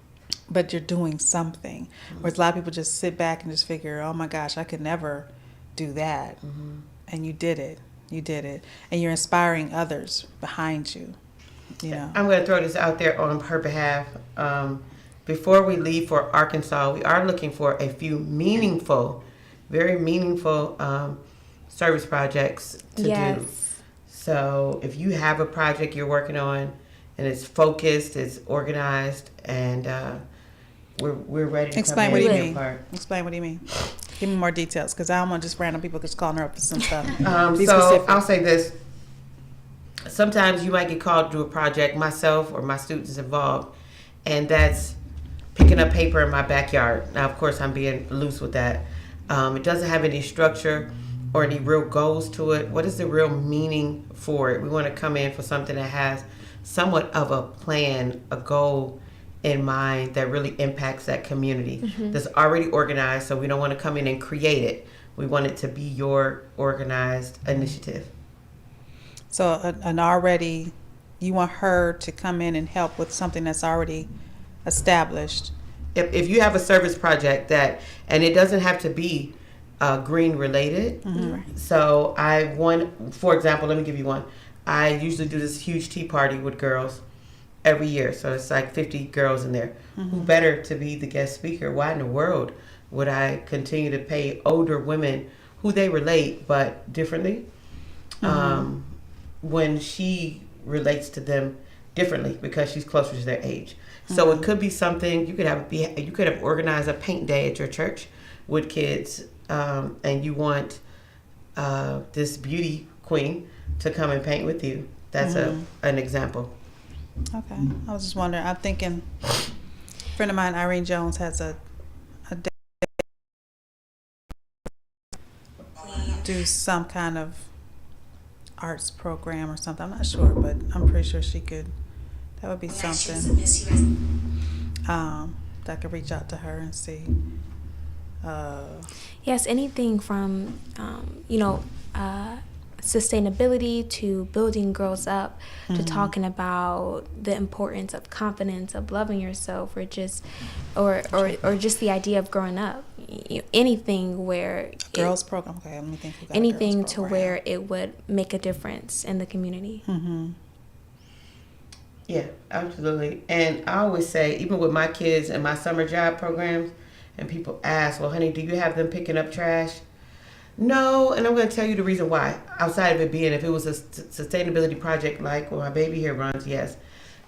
But you're doing something. Mm-hmm. Whereas a lot of people just sit back and just figure, oh my gosh, I could never do that. Mm-hmm. And you did it. You did it. And you're inspiring others behind you. You know. I'm going to throw this out there on her behalf. Before we leave for Arkansas, we are looking for a few meaningful, very meaningful service projects to do. So if you have a project you're working on and it's focused, it's organized, and we're ready to explain come what in. do you mean? Explain what do you mean? Give me more details, because I don't want just random people just calling her up for some stuff. So specific. I'll say this. Sometimes you might get called to do a project, myself or my students involved, and that's picking up paper in my backyard. Now, of course, I'm being loose with that. It doesn't have any structure or any real goals to it. What is the real meaning for it? We want to come in for something that has somewhat of a plan, a goal in mind that really impacts that community, that's already organized. So we don't want to come in and create it. We want it to be your organized initiative. So you want her to come in and help with something that's already established. If you have a service project and it doesn't have to be green related. Mm-hmm. So for example, let me give you one. I usually do this huge tea party with girls every year. So it's like 50 girls in there. Mm-hmm. Who better to be the guest speaker? Why in the world would I continue to pay older women who they relate but differently? Mm-hmm. When she relates to them differently because she's closer to their age. Mm-hmm. So it could be something you could have organized a paint day at your church with kids, and you want this beauty queen to come and paint with you. That's an example. Okay. I was just wondering. I'm thinking, a friend of mine, Irene Jones, has a day do some kind of arts program or something. I'm not sure, but I'm pretty sure she could. That would be something. That I could reach out to her and see. Yes, anything from sustainability to building girls up, to talking about the importance of confidence, of loving yourself, or just just the idea of growing up. Anything where girls program. Okay, let me think. Anything to where it would make a difference in the community. Mm-hmm. Yeah, absolutely. And I always say, even with my kids and my summer job programs, and people ask, well, honey, do you have them picking up trash? No, and I'm going to tell you the reason why. Outside of it being, if it was a sustainability project like where my baby here runs, yes.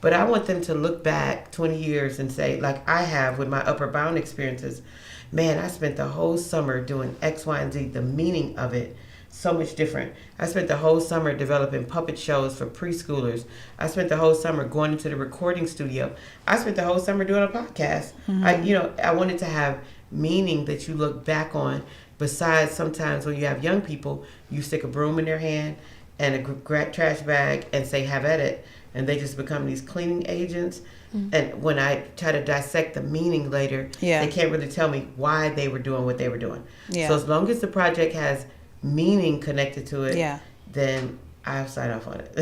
But I want them to look back 20 years and say, like I have with my Upper Bound experiences, man, I spent the whole summer doing X, Y, and Z, the meaning of it. So much different. I spent the whole summer developing puppet shows for preschoolers. I spent the whole summer going into the recording studio. I spent the whole summer doing a podcast. Mm-hmm. I wanted to have meaning that you look back on. Besides, sometimes when you have young people, you stick a broom in their hand and a trash bag and say, have at it. And they just become these cleaning agents. Mm-hmm. And when I try to dissect the meaning later, they can't really tell me why they were doing what they were doing. Yeah. So as long as the project has meaning connected to it, then I'll sign off on it.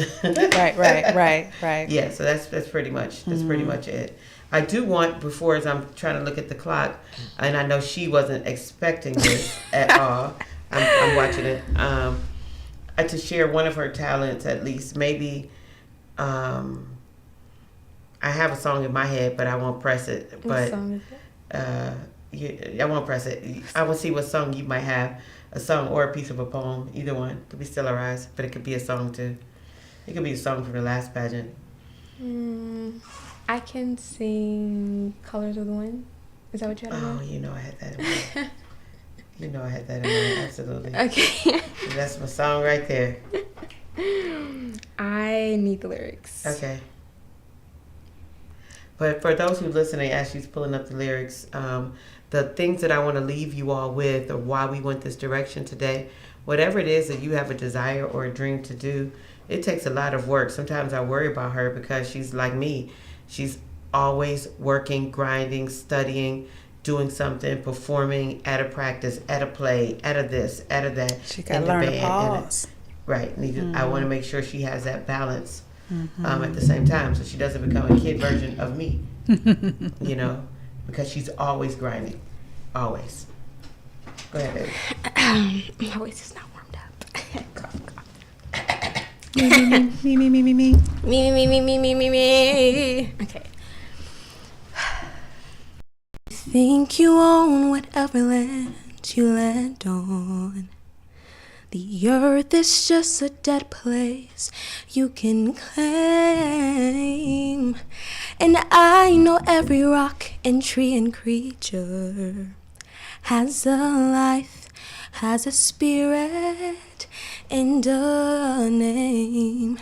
Right. Yeah, so that's pretty much pretty much it. I do want, before, as I'm trying to look at the clock, and I know she wasn't expecting this at all. I'm watching it. To share one of her talents, at least. Maybe I have a song in my head, but I won't press it. But song is it? I won't press it. I will see what song you might have. A song or a piece of a poem, either one. It could be Still Arise, but it could be a song too. It could be a song from the last pageant. I can sing Colors of the Wind. Is that what you had in mind? Oh, you know I had that in mind. Absolutely. Okay. So that's my song right there. I need the lyrics. Okay. But for those who are listening, as she's pulling up the lyrics, the things that I want to leave you all with, or why we went this direction today, whatever it is that you have a desire or a dream to do, it takes a lot of work. Sometimes I worry about her because she's like me. She's always working, grinding, studying, doing something, performing at a practice, at a play, at a this, at a that. She got to learn to pause. Right. I want to make sure she has that balance at the same time, so she doesn't become a kid version of me. You know, because she's always grinding. Always. Go ahead, baby. My voice is not warmed up. Me. Me. Okay. Think you own whatever land you land on. The earth is just a dead place you can claim. And I know every rock and tree and creature has a life, has a spirit and a name.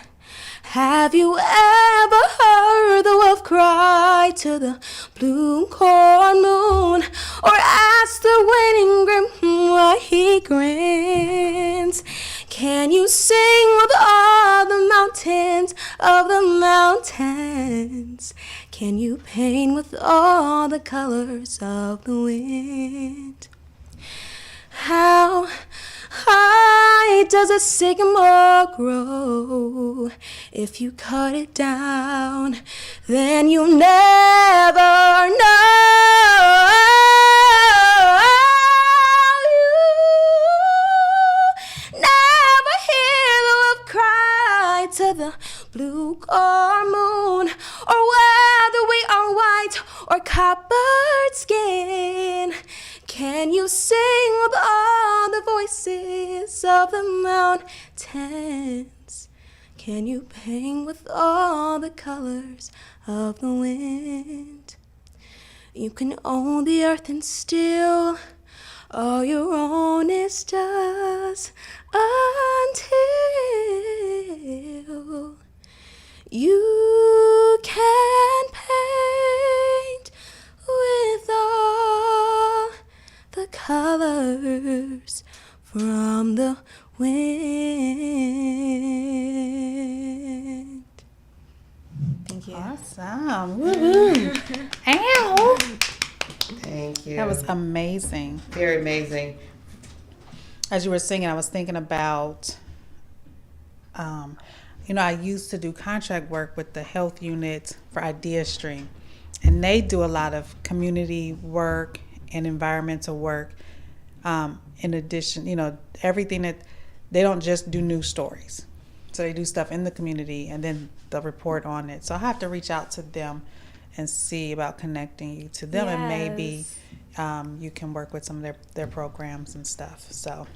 Have you ever heard the wolf cry to the blue corn moon, or asked the winning grim why he grins? Can you sing with all the mountains of the mountains? Can you paint with all the colors of the wind? How high does a sycamore grow? If you cut it down, then you'll never know. You never hear the wolf cry to the blue corn moon, or whether we are white or coppered skin. Can you sing with all the voices of the mountains? Can you paint with all the colors of the wind? You can own the earth and still all your own is dust, until you can paint with all the colors from the wind. Thank you. Awesome. Woo-hoo. Ow. Thank you. That was amazing. Very amazing. As you were singing, I was thinking about, I used to do contract work with the health unit for Idea Stream, and they do a lot of community work and environmental work. In addition, everything that they don't just do news stories. So they do stuff in the community and then they'll report on it. So I have to reach out to them and see about connecting you to them, and maybe you can work with some of their programs and stuff. So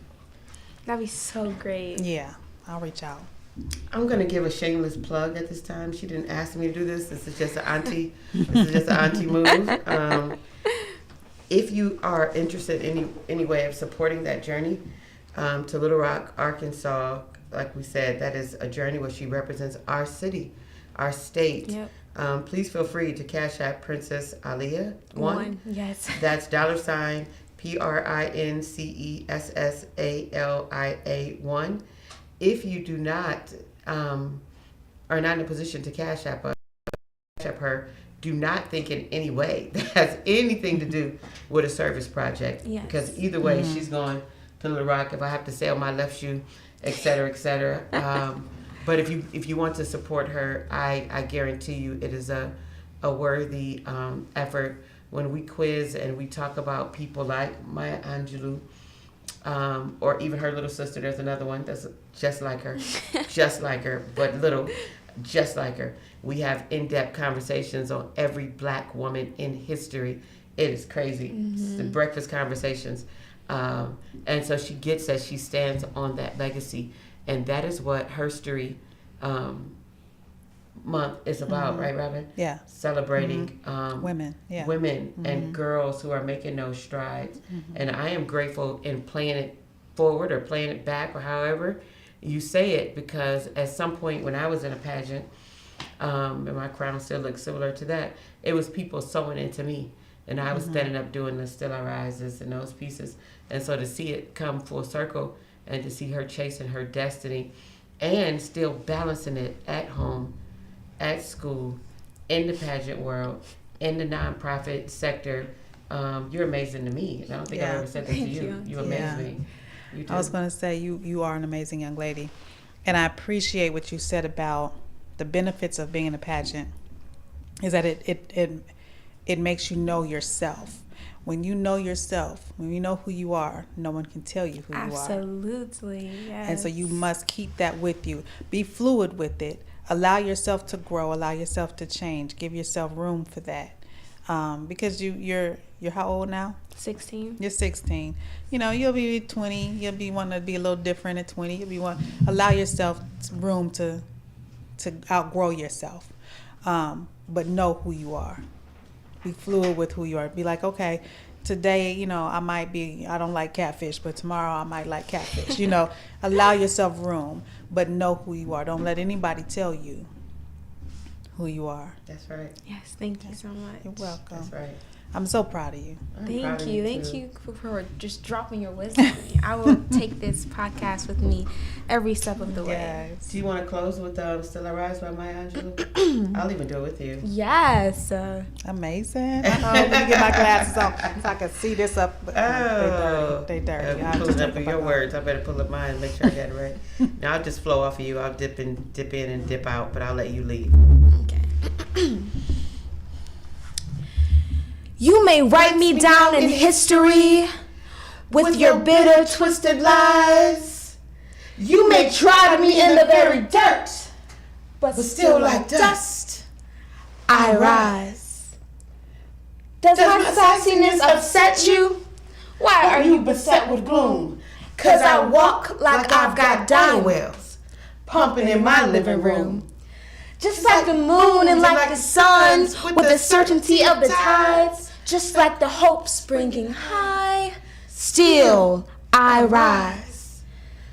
That'd be so great. yeah, I'll reach out. I'm gonna give a shameless plug at this time. She didn't ask me to do this. This is just an auntie. This is just an auntie move. If you are interested in any way of supporting that journey to Little Rock, Arkansas, like we said, that is a journey where she represents our city, our state. Yep. Please feel free to Cash App Princess Aliyah one. Yes. That's $ PRINCESSALIA 1. If you do not are not in a position to Cash App her, do not think in any way that has anything to do with a service project. Yes. Because either way, she's going to Little Rock if I have to sell my left shoe, et cetera, et cetera. But if you want to support her, I guarantee you it is a worthy effort. When we quiz and we talk about people like Maya Angelou, or even her little sister, there's another one that's just like her, but little, just like her. We have in-depth conversations on every black woman in history. It is crazy. It's the breakfast conversations. And so she gets that she stands on that legacy. And that is what Herstory Month is about, right, Robyn? Yeah. Celebrating Women. Yeah. women and girls who are making those strides. And I am grateful in playing it forward or playing it back or however you say it, because at some point when I was in a pageant, and my crown still looks similar to that, it was people sewing into me. and I was standing up doing the Still I Rises and those pieces. And so to see it come full circle and to see her chasing her destiny and still balancing it at home, at school, in the pageant world, in the nonprofit sector, you're amazing to me. And I don't think I've ever said that to you. You amaze me. You do. I was going to say, you are an amazing young lady. And I appreciate what you said about the benefits of being in a pageant is that it makes you know yourself. When you know yourself, when you know who you are, no one can tell you who you are. Absolutely, yes. And so you must keep that with you. Be fluid with it. Allow yourself to grow. Allow yourself to change. Give yourself room for that. Because you're how old now? 16. You're 16. You know, you'll be 20. You'll be wanting to be a little different at 20. Allow yourself room to outgrow yourself. But know who you are. Be fluid with who you are. Be like, okay, today, you know, I don't like catfish, but tomorrow I might like catfish. You know, allow yourself room, but know who you are. Don't let anybody tell you who you are. That's right. Yes, thank you so much. You're welcome. That's right. I'm so proud of you. Thank you for just dropping your wisdom on me. I will take this podcast with me every step of the way. Yes. Do you want to close with Still I Rise by Maya Angelou? I'll even do it with you. Yes. Amazing. Let me get my glasses on so I can see this up. Oh. They dirty. I'm pulling up your words. I better pull up mine and make sure I got it right. Now I'll just flow off of you. I'll dip in and dip out, but I'll let you lead. Okay. You may write me down in history with your bitter, twisted lies. You may try me in the very dirt, but still like dust, I rise. Does my sassiness upset you? Why are you beset with gloom? 'Cause I walk like I've got dime wells pumping in my living room. Just like the moon and like the sun, with the certainty of the tides. Just like the hope springing high, still I rise.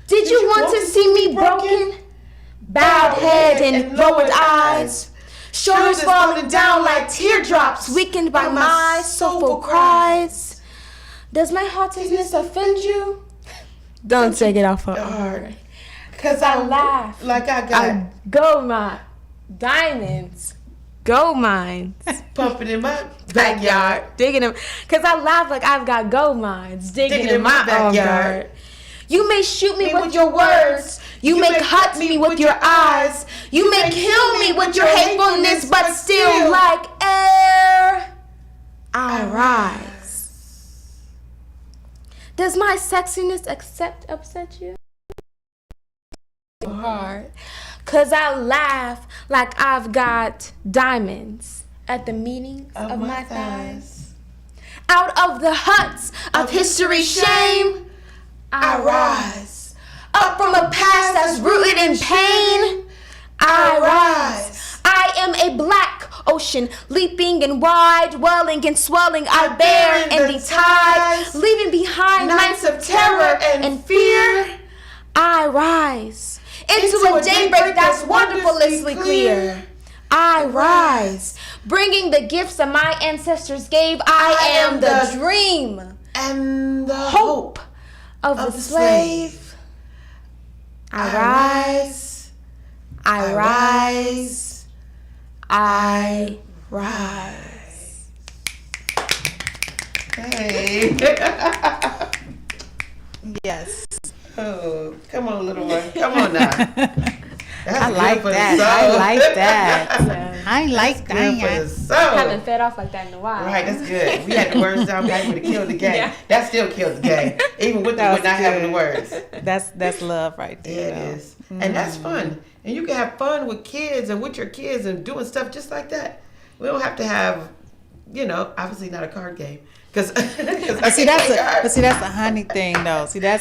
Did you want to see me broken? Bowed head and lowered eyes. Shoulders falling down like teardrops, weakened by my soulful cries. Does my heartiness offend you? Don't take it off hard. 'Cause I laugh like I got gold my diamonds. Gold mines. pumping in my backyard. Digging them. Because I laugh like I've got gold mines. Digging in my backyard. You may shoot me with your words. You may cut me with your eyes. You may kill me with your hatefulness, but still like air, I rise. Does my sexiness upset you? Hard. 'Cause I laugh like I've got diamonds at the meanings of my thighs. Out of the huts of history's shame, I rise. Up from a past that's rooted in pain, I rise. I am a black ocean, leaping and wide, welling and swelling. I bear in the tide, leaving behind nights of terror and fear. I rise into a daybreak that's wonderfully clear. I rise, bringing the gifts that my ancestors gave. I am the dream and the hope of the slave. I rise, I rise, I rise. Hey. Yes. Oh, come on, little one. Come on now. I like that. I like that. I like that. I haven't fed off like that in a while. Right, that's good. We had the words down back when it killed the game. Yeah. That still killed the game, even with not having the words. That's love right there. Yeah, it is. Mm-hmm. And that's fun. And you can have fun with kids and with your kids and doing stuff just like that. We don't have to have, obviously not a card game. That's a honey thing though. See, no.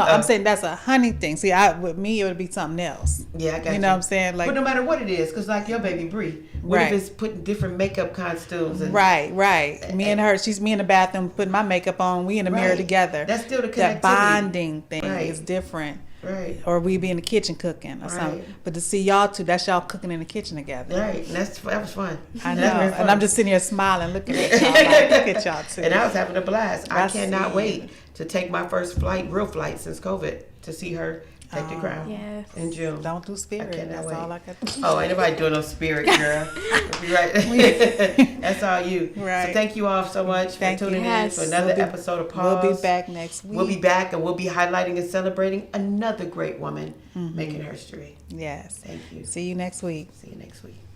I'm saying that's a honey thing. See, with me it would be something else. Yeah, I got you. You know what I'm saying? Like, but no matter what it is, because like your baby Bree, what if it's putting different makeup costumes? And, right. Me and her, she's me in the bathroom putting my makeup on. We in the mirror together. That's still the connectivity. That bonding thing is different. Right. Or we be in the kitchen cooking or something. Right. But to see y'all two, that's y'all cooking in the kitchen together. Right. And that was fun. I know. That's very fun. And I'm just sitting here smiling, looking at y'all. Like, look at y'all two. And I was having a blast. I cannot see. wait to take my first real flight since COVID, to see her take the crown Yes. in June. Don't do Spirit. I cannot That's wait. all I got to do. Oh, ain't nobody doing no Spirit, girl. You're right. That's all you. Right. So thank you all so much Thank for tuning you. in for another episode of Pause. We'll be back next week. We'll be back, and we'll be highlighting and celebrating another great woman making history. Yes. Thank you. See you next week. See you next week.